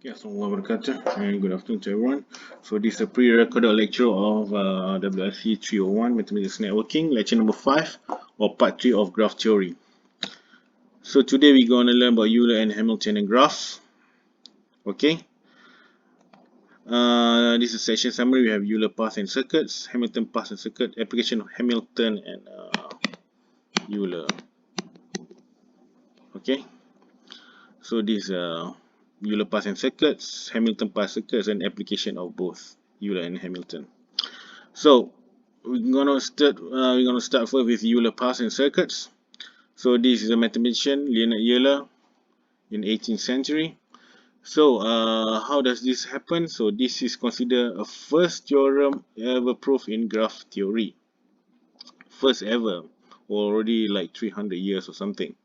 Assalamualaikum warahmatullahi wabarakatuh and good afternoon to everyone. So this is a pre-recorded lecture of WIC3001 Mathematics Networking, lecture number 5 or part 3 of graph theory. So today we're going to learn about Euler and Hamiltonian graphs. Okay. This is session summary. We have Euler paths and circuits, Hamilton paths and circuit, application of Hamilton and Euler. Okay. So this Euler paths and circuits, Hamilton paths circuits, and application of both Euler and Hamilton. So we're gonna start first with Euler paths and circuits. So this is a mathematician, Leonhard Euler, in 18th century. So how does this happen? So this is considered a first theorem ever proved in graph theory. First ever, already like 300 years or something.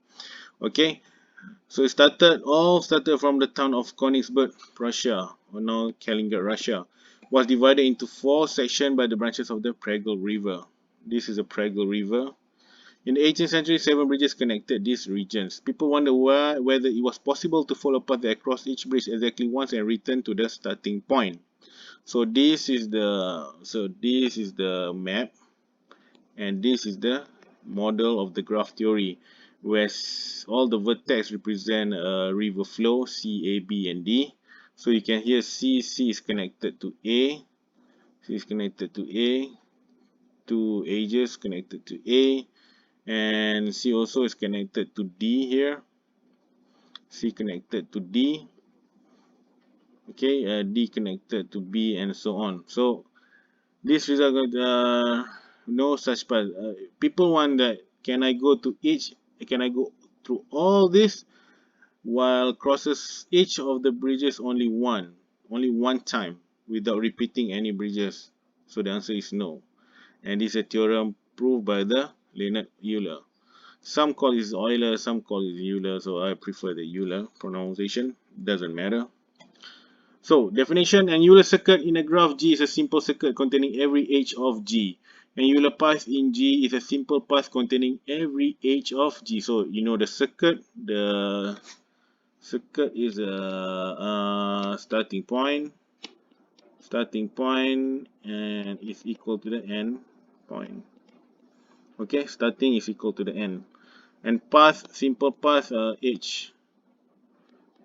Okay, so it all started from the town of Königsberg, Prussia, or now Kaliningrad, Russia. Was divided into 4 sections by the branches of the Prague River. This is the Prague River. In the 18th century, 7 bridges connected these regions. People wonder whether it was possible to follow a path that crossed each bridge exactly once and return to the starting point. So this is the map, and this is the model of the graph theory, where all the vertex represent a river flow C, A, B, and D. So you can hear C is connected to A, C is connected to A, 2 edges connected to A, and C also is connected to D here. C connected to D. Okay, D connected to B, and so on. So this result no such path. People wonder, can I go through all this while crosses each of the bridges only one time without repeating any bridges? So the answer is no. And this is a theorem proved by the Leonhard Euler. Some call it Euler, some call it Euler, so I prefer the Euler pronunciation. Doesn't matter. So, definition: an Euler circuit in a graph G is a simple circuit containing every edge of G. An Euler path in G is a simple path containing every edge of G. So, you know the circuit is a starting point, and is equal to the end point. Okay, starting is equal to the end. And path, simple path, edge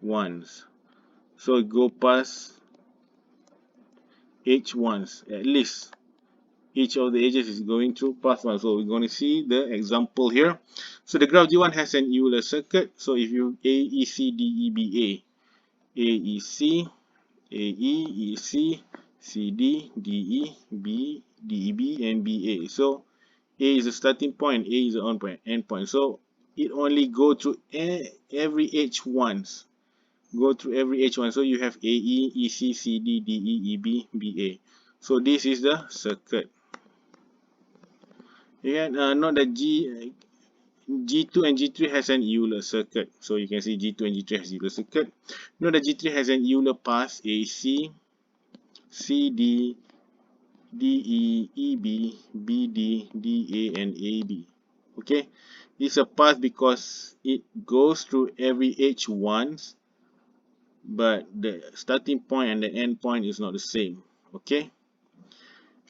ones. So go past edge ones, at least each of the edges is going through path 1. So we're going to see the example here. So the graph G1 has an Euler circuit. So if you AEC DEBA, AEC, AE, EC, CD, DE, B, DEB, and BA. So A is the starting point, A is the end point. So it only go through every edge once. Go through every edge one. So you have AE, EC, CD, DE, EB, BA. So this is the circuit. Again, note that G2 and G3 has an Euler circuit. So you can see G2 and G3 has Euler circuit. Note that G3 has an Euler path AC, CD, DE, EB, BD, DA, and AB. Okay, this is a path because it goes through every edge once, but the starting point and the end point is not the same. Okay,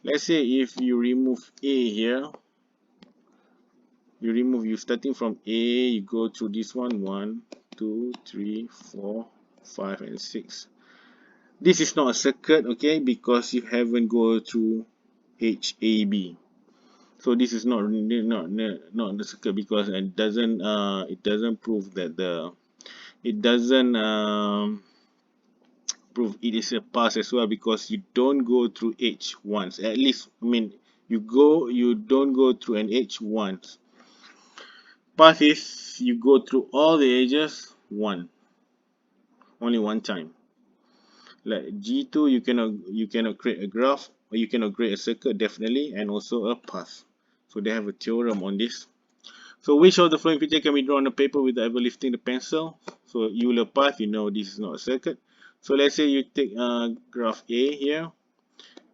let's say if you remove A here, you starting from A, you go through this one, 1, 2, 3, 4, 5, and 6. This is not a circuit, okay, because you haven't go through HAB. So this is not the circuit because it doesn't prove that prove it is a path as well, because you don't go through H once. At least, I mean, you don't go through an H once. Path is you go through all the edges only one time. Like G2, you cannot create a graph, or you cannot create a circuit definitely, and also a path. So they have a theorem on this. So which of the following feature can be drawn on a paper without ever lifting the pencil? So Euler path, you know this is not a circuit. So let's say you take graph A here,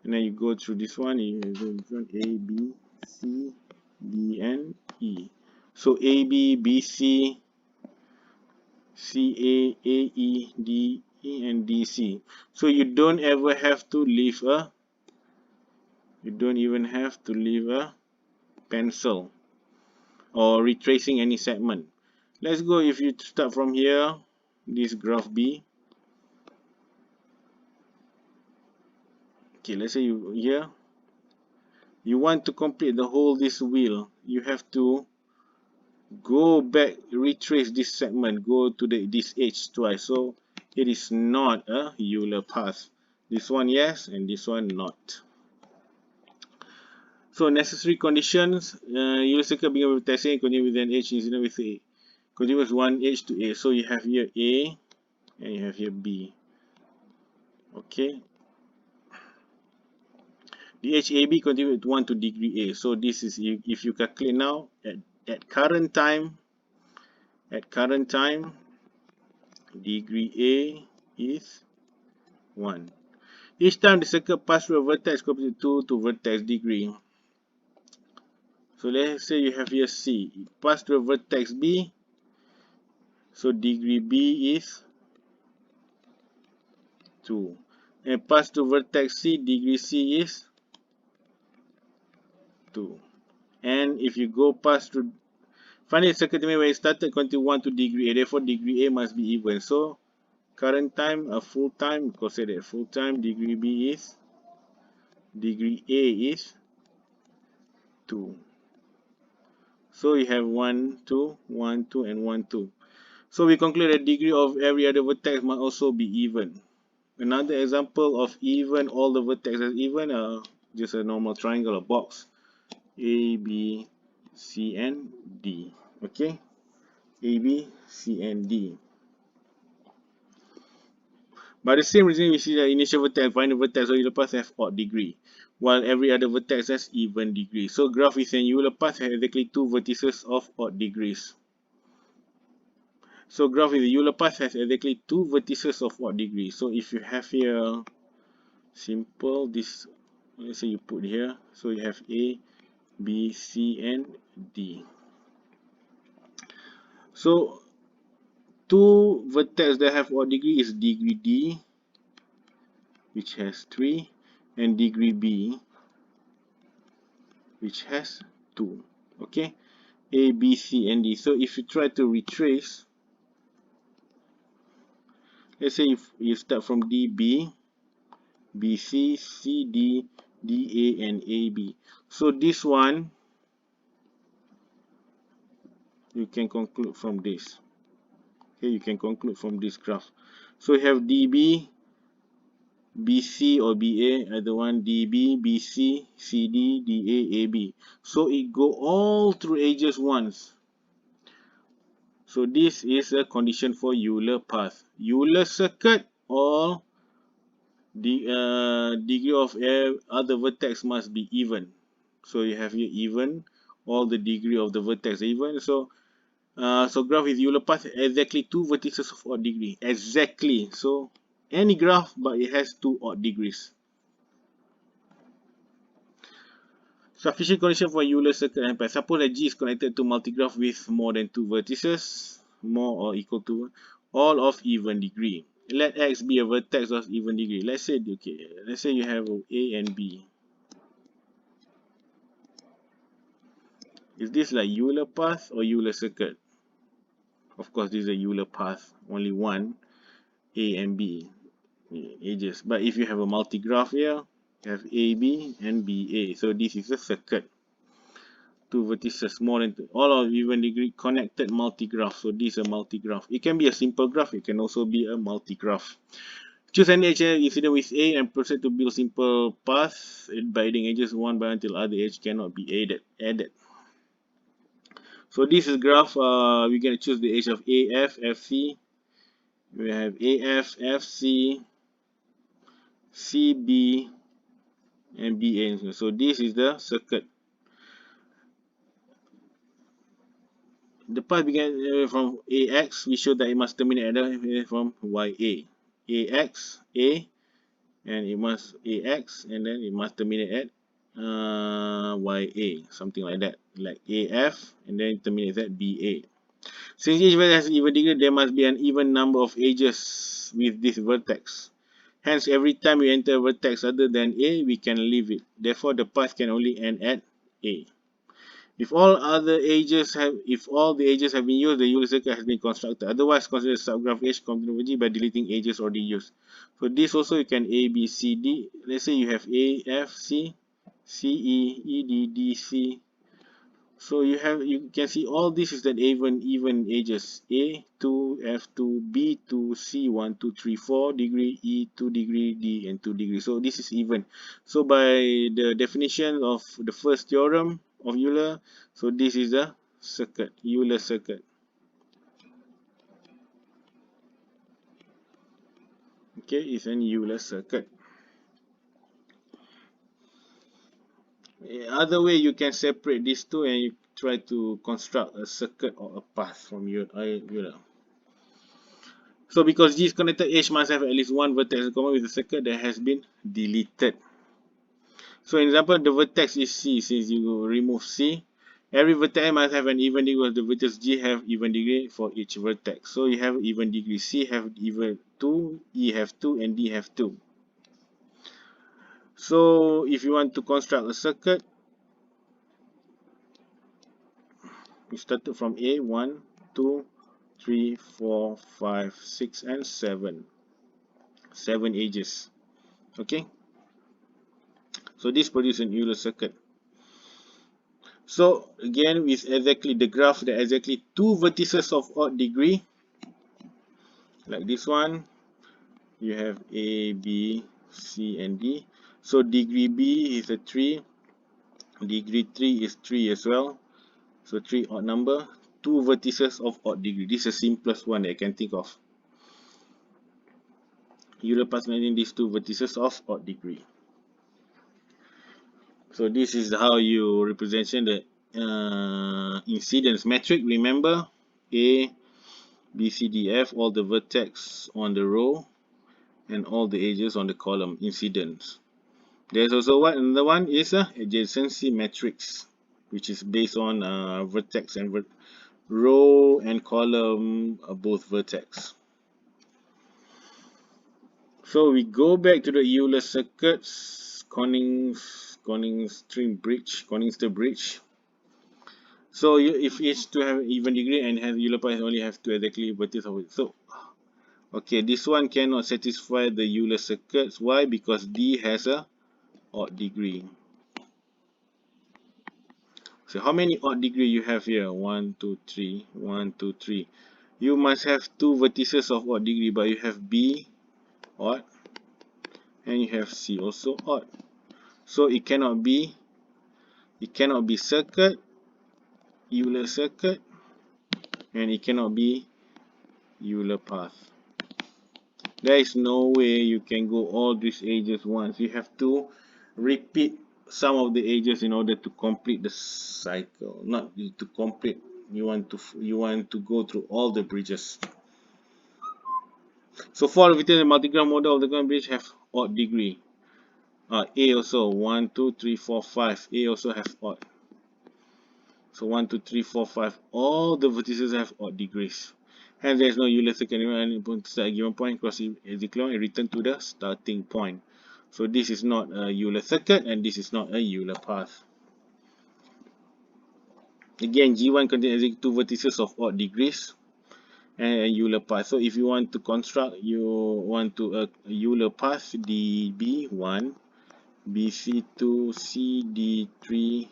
and then you go through this one. You go A, B, C, D, and E. So A, B, B, C, C, A, A, E, D, E and DC. So you don't ever have to leave a, you don't even have to leave a pencil or retracing any segment. Let's go, if you start from here, this graph B. Okay, let's say you here, you want to complete the whole this wheel, you have to go back, retrace this segment, go to this edge twice. So it is not a Euler path. This one yes, and this one not. So necessary conditions, Euler circle begin with test A, continue with an edge incident with A. Continue with one edge to A. So you have here A and you have here B. Okay. The edge AB continue with 1 to degree A. So this is, if you calculate now, at current time, degree A is 1. Each time the circle passes through a vertex equal to 2 to vertex degree. So let's say you have here C. It passes through a vertex B. So degree B is 2. And pass to vertex C, degree C is 2. And if you go past through, finally circle where it started, continue 1 to degree A. Therefore degree A must be even. So current time, a full time, because say that full time, degree B is, degree A is 2. So you have 1, 2, 1, 2, and 1, 2. So we conclude that degree of every other vertex must also be even. Another example of even, all the vertexes even, just a normal triangle or box. A, B, C, and D. Okay? A, B, C, and D. By the same reason, we see that initial vertex, final vertex, or Euler path have odd degree, while every other vertex has even degree. So graph with an Euler path has exactly 2 vertices of odd degrees. So graph with the Euler path has exactly 2 vertices of odd degree. So if you have here simple, this, let's say you put here, so you have A, B, C, and D. So 2 vertex that have odd degree is degree D, which has 3, and degree B, which has 2. Okay, A, B, C, and D. So if you try to retrace, let's say if you start from DB, BC, CD, DA, and AB. So this one, you can conclude from this. Okay, you can conclude from this graph. So you have DB, BC or BA, either one, DB, BC, CD, DA, AB. So it go all through edges once. So this is a condition for Euler path. Euler circuit, all the degree of other vertex must be even. So you have here even, all the degree of the vertex even. So graph with Euler path exactly 2 vertices of odd degree. Exactly. So any graph, but it has 2 odd degrees. Sufficient condition for Euler circuit and path. Suppose that G is connected to multigraph with more than 2 vertices, more or equal to all of even degree. Let X be a vertex of even degree. Let's say, okay, let's say you have A and B. Is this like Euler path or Euler circuit? Of course, this is a Euler path. Only one, A and B edges. But if you have a multigraph here, you have AB and BA. So this is a circuit. 2 vertices, more than 2, all of even degree connected multigraph. So this is a multigraph. It can be a simple graph. It can also be a multigraph. Choose an edge incident with A and proceed to build simple path by adding edges one by one until other edge cannot be added. So this is graph. We're going to choose the edge of AF, FC. We have AF, FC, CB, and BA. So this is the circuit. The path began from AX. We show that it must terminate from YA. AX, A, and it must AX, and then it must terminate at YA, something like that, like AF, and then terminate at BA. Since each vertex has even degree, there must be an even number of edges with this vertex. Hence, every time we enter a vertex other than A, we can leave it. Therefore, the path can only end at A. If all the edges have been used, the Euler circle has been constructed. Otherwise, consider subgraph H continuity by deleting edges already used. So this also you can A, B, C, D. Let's say you have A, F, C, C, E, E, D, D, C. So you can see all this is that even edges. A 2, F 2, B 2, C 1, 2, 3, 4 degree, E 2 degree, D and 2 degree. So this is even. So by the definition of the first theorem of Euler, so this is the circuit, Euler circuit. Okay, it's an Euler circuit. Other way you can separate these two and you try to construct a circuit or a path from Euler. So because this connected edge must have at least one vertex in common with the circuit that has been deleted. So in example, the vertex is C. Since you remove C, every vertex must have an even degree. The vertex G have even degree for each vertex. So you have even degree. C have even 2, E have 2, and D have 2. So if you want to construct a circuit, you started from A, 1, 2, 3, 4, 5, 6, and 7. 7 edges. Okay. So this produces an Euler circuit. So again, with exactly the graph, there are exactly two vertices of odd degree. Like this one, you have A, B, C, and D. So degree B is a 3. Degree 3 is 3 as well. So 3 odd number. Two vertices of odd degree. This is the simplest one that I can think of. Euler path connecting these two vertices of odd degree. So this is how you represent the incidence metric. Remember, A, B, C, D, F, all the vertex on the row and all the edges on the column, incidence. There's also another one is a adjacency matrix, which is based on vertex and row and column both vertex. So we go back to the Euler circuits, Koningster bridge. So if each to have even degree and has Euler path only have two exactly vertices of it. So okay, this one cannot satisfy the Euler circuits. Why? Because D has a odd degree. So how many odd degree you have here? 1, 2, 3, 1, 2, 3. You must have two vertices of odd degree, but you have B odd and you have C also odd. So it cannot be circuit, Euler circuit, and it cannot be Euler path. There is no way you can go all these edges once. You have to repeat some of the edges in order to complete the cycle. Not to complete. You want to go through all the bridges. So for the multigraph model of the Grand bridge have odd degree. A also 1, 2, 3, 4, 5. A also have odd. So 1, 2, 3, 4, 5. All the vertices have odd degrees. Hence there is no Euler circuit anywhere at a given point, cross echelon and return to the starting point. So this is not a Euler circuit and this is not a Euler path. Again, G1 contains two vertices of odd degrees and a Euler path. So if you want to construct, you want to a Euler path, DB1, BC2, CD3,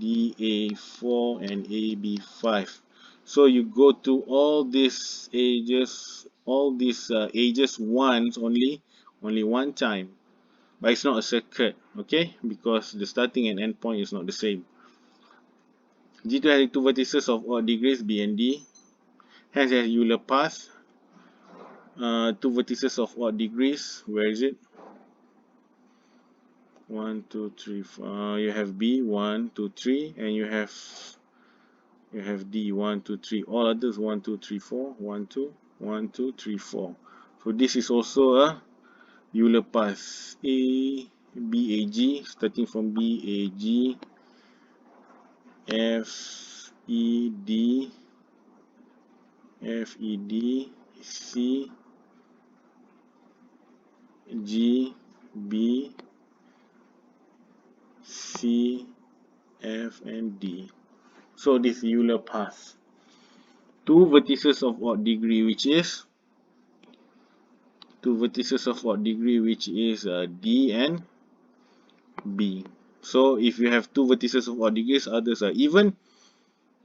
DA4, and AB5. So you go to all these edges, once only one time. But it's not a circuit, okay? Because the starting and end point is not the same. G2 has two vertices of odd degrees, B and D. Hence has Euler path. Two vertices of odd degrees. Where is it? 1, 2, 3, 4. You have B 1, 2, 3, and you have D 1, 2, 3. All others 1, 2, 3, 4. 1, 2, 1, 2, 3, 4. So this is also a Euler path. A B A G, starting from B A G, F E D, F, E, D, C, G, B, C, F, and D. So this Euler path. Two vertices of odd degree, which is D and B. So if you have two vertices of odd degrees, others are even,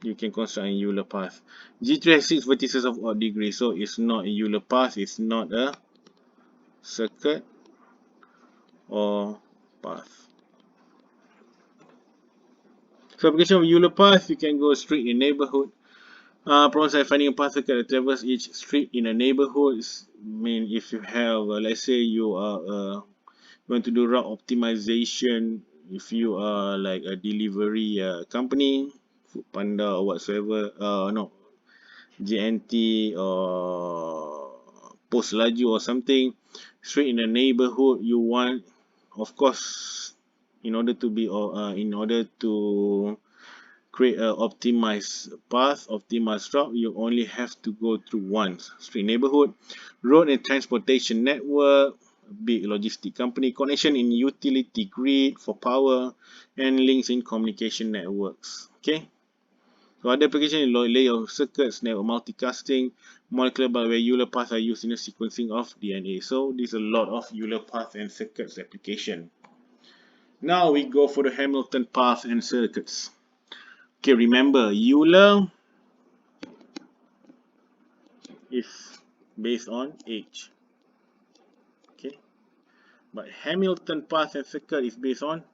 you can construct a Euler path. G3 has 6 vertices of odd degree, so it's not a Euler path, it's not a circuit or path. So application of Euler path, you can go street in neighborhood. Problems like finding a path circuit that traverses each street in a neighborhood. I mean, if you have, let's say you are going to do route optimization, if you are like a delivery company, Food Panda or whatsoever, no, JNT or Post Laju or something, straight in the neighborhood you want, of course, in order to create a optimized path, optimized route, you only have to go through one street neighborhood. Road and transportation network, big logistic company, connection in utility grid for power, and links in communication networks. Okay. So other applications in layer of circuits, network multicasting, molecular bulk where Euler paths are used in the sequencing of DNA. So there's a lot of Euler path and circuits application. Now we go for the Hamilton path and circuits. Okay, remember Euler is based on age. Okay, but Hamilton path and circuit is based on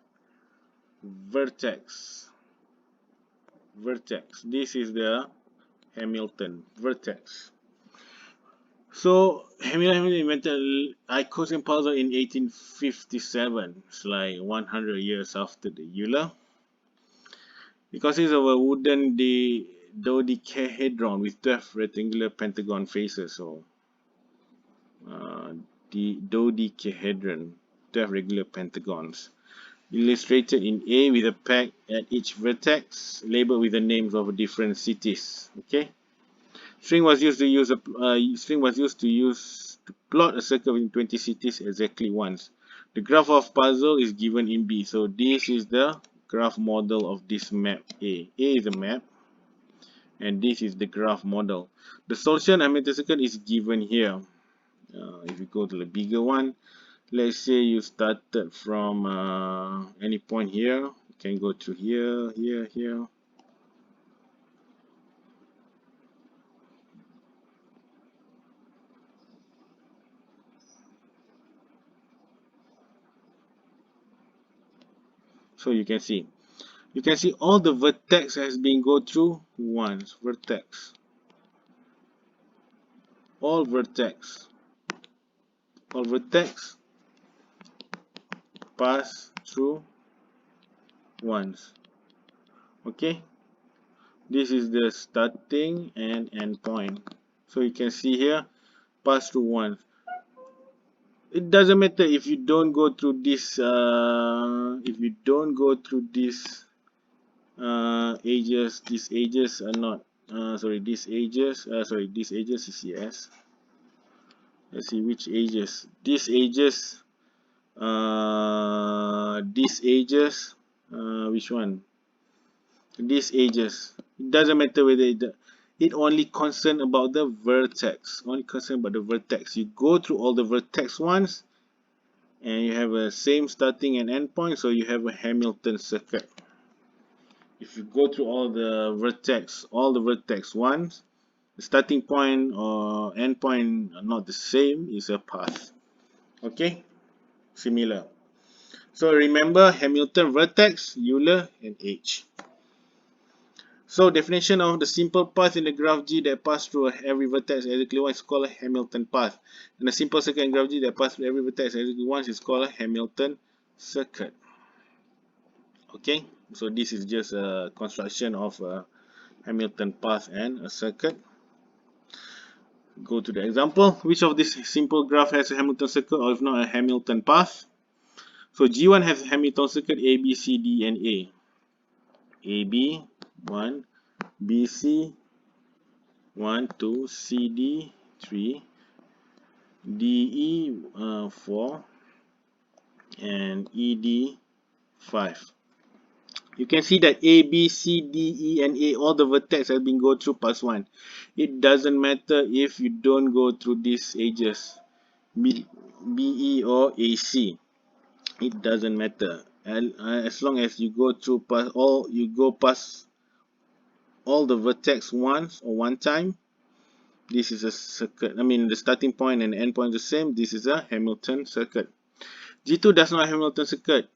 vertex. Vertex. This is the Hamilton vertex. So Hamilton invented Icosian puzzle in 1857. It's like 100 years after the Euler. It consists of a wooden dodecahedron with 12 rectangular pentagon faces. So the dodecahedron, 12 regular pentagons, illustrated in A with a peg at each vertex, labeled with the names of different cities. Okay. String was used to plot a circle in 20 cities exactly once. The graph of puzzle is given in B. So this is the graph model of this map A. A is the map, and this is the graph model. The solution Hamilton circle is given here. If you go to the bigger one, let's say you started from any point here. You can go to here, here, here. So you can see all the vertex has been go through once. Vertex, all vertex pass through once. Okay, this is the starting and end point. So you can see here, pass through once. It doesn't matter if you don't go through this edges. These edges are not these edges is yes. Let's see which edges. These edges, which one? These edges. It doesn't matter whether it only concern about the vertex. Only concern about the vertex. You go through all the vertex once, and you have a same starting and end point, so you have a Hamilton circuit. If you go through all the vertex once, the starting point or end point are not the same, is a path. Okay, similar. So remember Hamilton, vertex, Euler, and H. So definition of the simple path in the graph G that pass through every vertex exactly once is called a Hamilton path. And the simple circuit in graph G that pass through every vertex exactly once is called a Hamilton circuit. Okay, so this is just a construction of a Hamilton path and a circuit. Go to the example. Which of this simple graph has a Hamilton circuit, or if not a Hamilton path? So G1 has a Hamilton circuit A, B, C, D, and A. A, B, 1, B, C, 1, 2, CD 3, DE 4, and ED 5. You can see that A, B, C, D, E, and A, all the vertex have been go through pass 1. It doesn't matter if you don't go through these edges, B, BE or AC. It doesn't matter. And as long as you go through past all the vertex once or one time, this is a circuit. I mean, the starting point and the end point is the same. This is a Hamilton circuit. G2 does not have Hamilton circuit,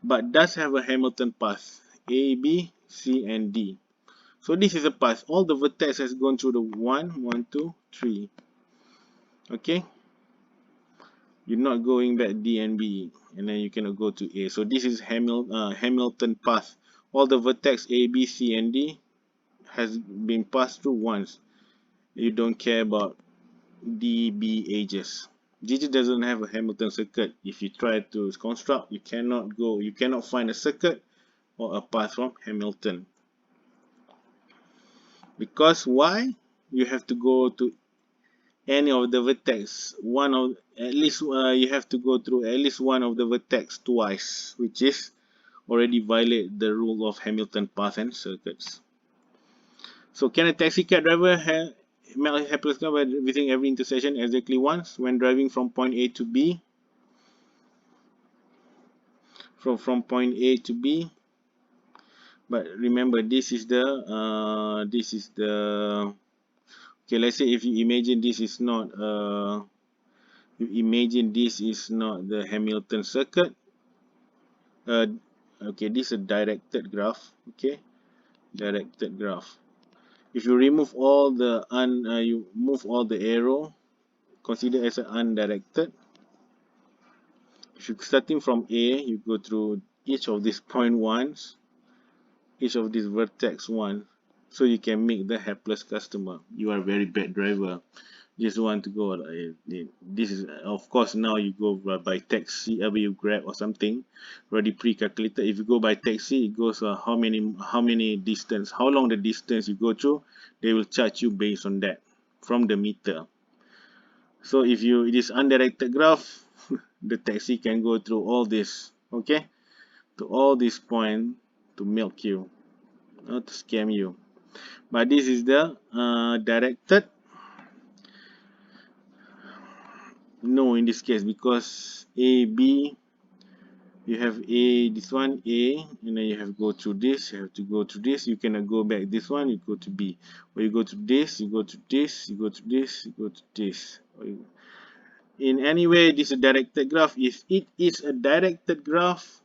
but does have a Hamilton path. A, B, C, and D. So this is a path. All the vertex has gone through the 1, 1, 2, 3. Okay? You're not going back D and B, and then you cannot go to A. So this is Hamilton path. All the vertex A, B, C, and D has been passed through once. You don't care about D, B edges. G2 doesn't have a Hamilton circuit. If you try to construct, you cannot find a circuit or a path from Hamilton. Because why? You have to go to any of the vertex. You have to go through at least one of the vertex twice, which is already violate the rule of Hamilton path and circuits. So can a taxi cab driver make hapless car by visiting every intersection exactly once when driving from point A to B? From point A to B. But remember, this is the okay. Let's say if you imagine this is not the Hamilton circuit. Okay, this is a directed graph. Okay, directed graph. If you remove all the you move all the arrow, consider as an undirected. If you're starting from A, you go through each of these point ones, each of these vertex one, so you can make the hapless customer. You are a very bad driver. Just want to go. This is of course now you go by taxi, you Grab or something, already pre-calculated. If you go by taxi, it goes how many distance, how long the distance you go through. They will charge you based on that from the meter. So if it is undirected graph, the taxi can go through all this, okay, to all this point to milk you, not to scam you. But this is the directed. No, in this case, because A, B, you have A, this one A, and then you have to go through this, you have to go through this, you cannot go back this one, you go to B, or you go to this, you go to this, you go to this, you go to this. In any way, this is a directed graph. If it is a directed graph,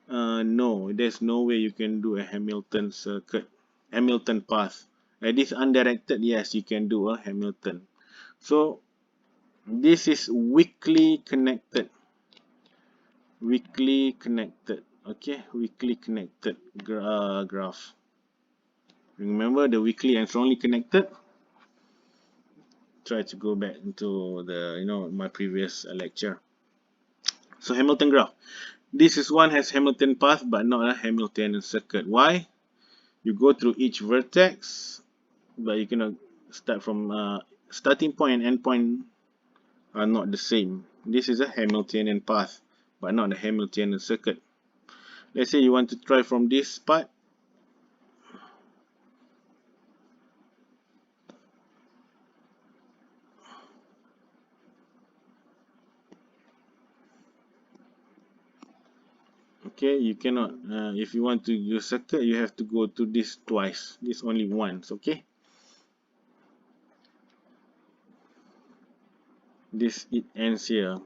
no, there's no way you can do a Hamilton circuit, Hamilton path. This undirected, yes, you can do a Hamilton. So this is weakly connected. Weakly connected. Okay, weakly connected graph. Remember the weakly and strongly connected? Try to go back into the my previous lecture. So Hamilton graph. This is one has Hamilton path but not a Hamiltonian circuit. Why? You go through each vertex, but you cannot start from starting point and end point are not the same. This is a Hamiltonian path, but not a Hamiltonian circuit. Let's say you want to try from this part. Okay, you cannot. If you want to use circuit, you have to go to this twice. This only once. Okay. This it ends here.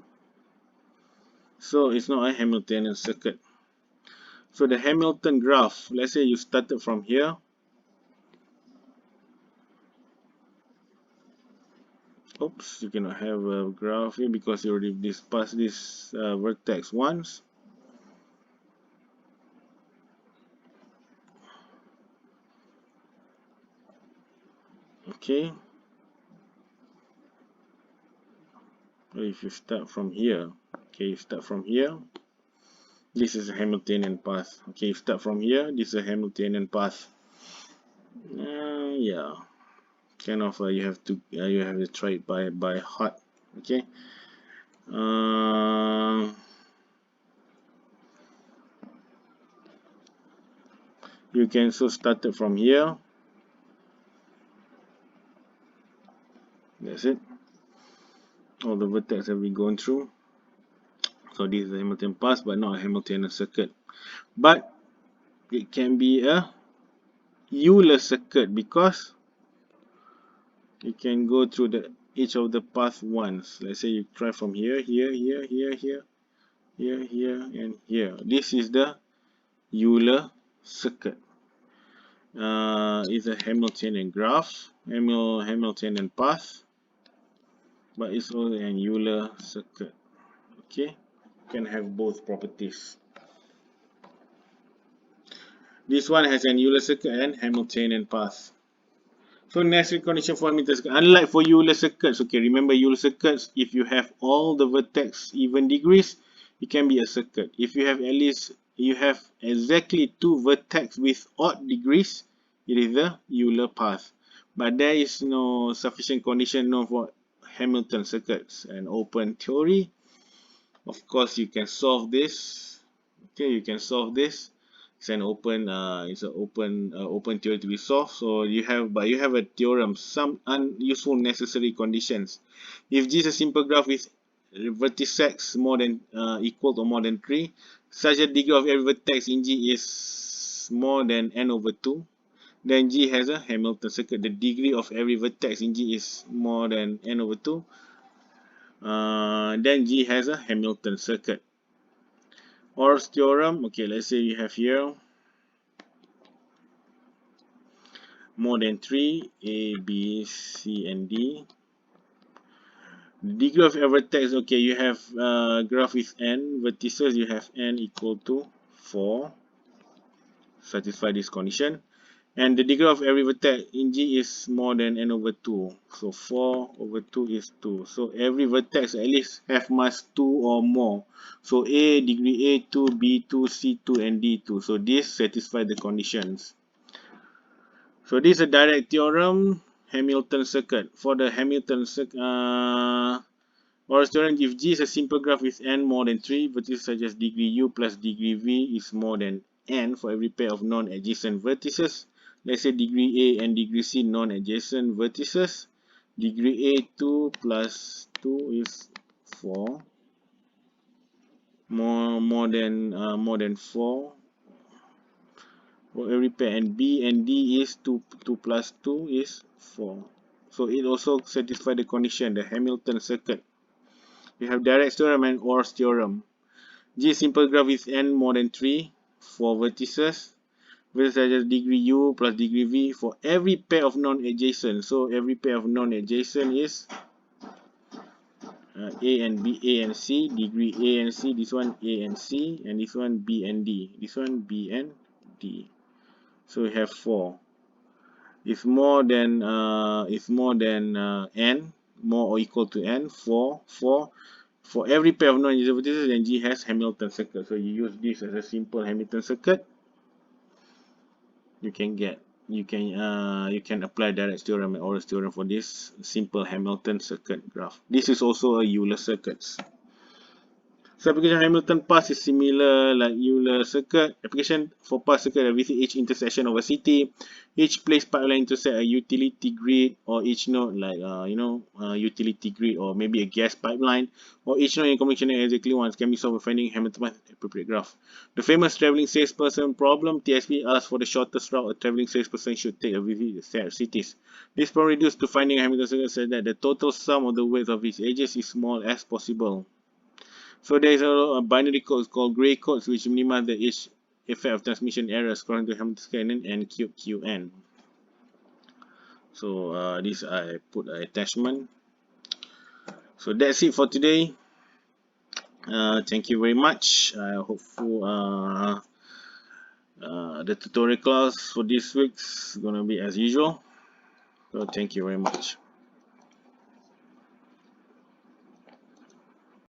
So it's not a Hamiltonian circuit. So the Hamilton graph, let's say you started from here. Oops, you cannot have a graph here because you already passed this vertex once. Okay. If you start from here, okay, you start from here. This is a Hamiltonian path. Okay, you start from here. This is a Hamiltonian path. yeah, kind of you have to try it by heart. Okay. You can so start it from here. That's it. All the vertex have been gone through. So this is a Hamilton path, but not a Hamiltonian circuit. But it can be a Euler circuit because you can go through each of the path once. Let's say you try from here, here, here, here, here, here, here, and here. This is the Euler circuit. It's a Hamiltonian graph, Hamiltonian path, but it's also an Euler circuit. Okay, can have both properties. This one has an Euler circuit and Hamiltonian path. So necessary condition for Hamilton circuit. Unlike for Euler circuits, okay, remember Euler circuits, if you have all the vertex even degrees, it can be a circuit. If you have exactly two vertex with odd degrees, it is a Euler path. But there is no sufficient condition known for Hamilton circuits. An open theory. Of course, you can solve this. Okay, you can solve this. It's an open open theory to be solved. So you have a theorem, some unuseful necessary conditions. If G is a simple graph with vertices more than equal to more than 3, such a degree of every vertex in G is more than n over 2, then G has a Hamilton circuit. The degree of every vertex in G is more than n over 2, then G has a Hamilton circuit. Euler's theorem, okay, let's say you have here more than 3, A, B, C, and D. The degree of every vertex, okay, you have graph with n vertices, you have n equal to 4. Satisfy this condition. And the degree of every vertex in G is more than n over 2. So 4 over 2 is 2. So every vertex at least have mass 2 or more. So A, degree A2, B2, C2, and D2. So this satisfies the conditions. So this is a direct theorem, Hamilton circuit. For the Hamilton circuit, Euler's theorem, if G is a simple graph with n more than 3, vertices such as degree U plus degree V is more than n for every pair of non-adjacent vertices. Let's say degree A and degree C non-adjacent vertices. Degree A2 plus 2 is 4. More than 4 for every pair, and B and D is 2 plus 2 is 4. So it also satisfies the condition, the Hamilton circuit. We have direct theorem and Euler's theorem. G is simple graph with n more than 3 for vertices. Vertices such as degree U plus degree V for every pair of non-adjacent. So every pair of non-adjacent is A and B, A and C, degree A and C, this one A and C, and this one B and D, this one B and D. So we have 4. If more than n, more or equal to n, 4 for every pair of non-adjacent vertices, then G has Hamilton circuit. So you use this as a simple Hamilton circuit. You can apply direct theorem and Euler's theorem for this simple Hamilton circuit graph. This is also a Euler circuit. So application of Hamilton path is similar like Euler circuit. Application for path circuit are visit each intersection of a city. Each place pipeline intersect a utility grid, or each node like utility grid, or maybe a gas pipeline, or each node in combination exactly once can be solved by finding Hamilton path appropriate graph. The famous traveling salesperson problem, TSP, asks for the shortest route a traveling salesperson should take a visit to cities. This problem reduced to finding Hamilton circuit said that the total sum of the weights of its edges is small as possible. So there is a binary code called gray codes which minimize the edge effect of transmission errors according to Hamilton's canon and cube Qn. So this I put an attachment. So that's it for today. Thank you very much. I hope the tutorial class for this week's gonna be as usual. So thank you very much.